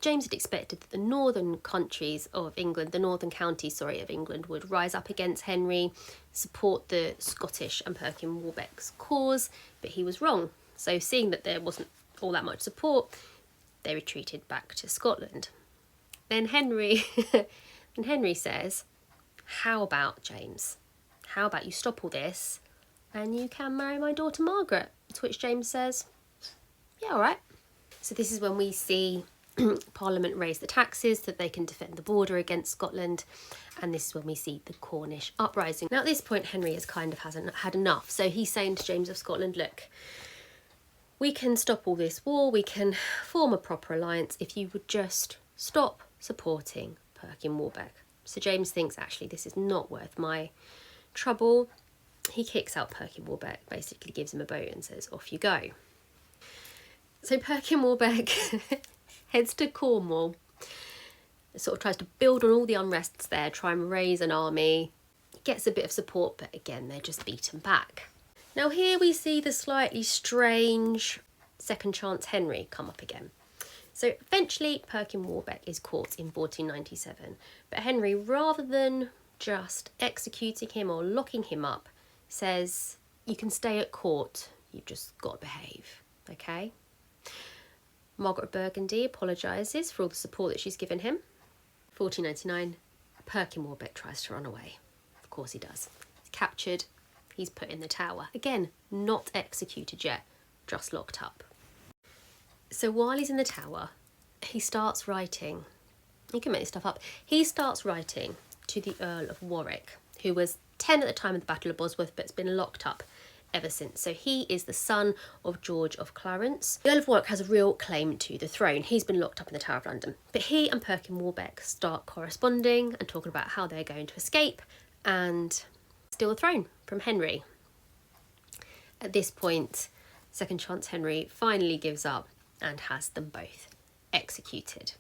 James had expected that the northern counties of England would rise up against Henry, support the Scottish and Perkin Warbeck's cause, but he was wrong. So seeing that there wasn't all that much support, they retreated back to Scotland. Then Henry says, how about, James? How about you stop all this and you can marry my daughter Margaret? To which James says, yeah, all right. So this is when we see Parliament raise the taxes so that they can defend the border against Scotland, and this is when we see the Cornish uprising. Now at this point Henry hasn't had enough, so he's saying to James of Scotland, look, we can stop all this war, we can form a proper alliance if you would just stop supporting Perkin Warbeck. So James thinks, actually, this is not worth my trouble. He kicks out Perkin Warbeck, basically gives him a boat and says, off you go. So Perkin Warbeck heads to Cornwall, sort of tries to build on all the unrests there, try and raise an army, gets a bit of support, but again, they're just beaten back. Now here we see the slightly strange Second Chance Henry come up again. So eventually Perkin Warbeck is caught in 1497, but Henry, rather than just executing him or locking him up, says, you can stay at court, you've just got to behave, okay? Margaret of Burgundy apologises for all the support that she's given him. 1499, Perkin Warbeck tries to run away. Of course he does. He's captured, he's put in the Tower. Again, not executed yet, just locked up. So while he's in the Tower, he starts writing. You can make this stuff up. He starts writing to the Earl of Warwick, who was 10 at the time of the Battle of Bosworth, but has been locked up ever since. So he is the son of George of Clarence. The Earl of Warwick has a real claim to the throne. He's been locked up in the Tower of London. But he and Perkin Warbeck start corresponding and talking about how they're going to escape and steal the throne from Henry. At this point, Second Chance Henry finally gives up and has them both executed.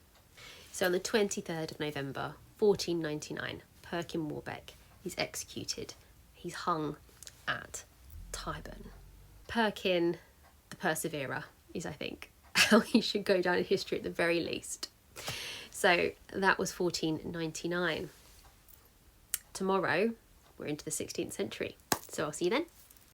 So on the 23rd of November, 1499, Perkin Warbeck is executed. He's hung at Tyburn. Perkin the Perseverer is, I think, how he should go down in history at the very least. So that was 1499. Tomorrow, we're into the 16th century. So I'll see you then.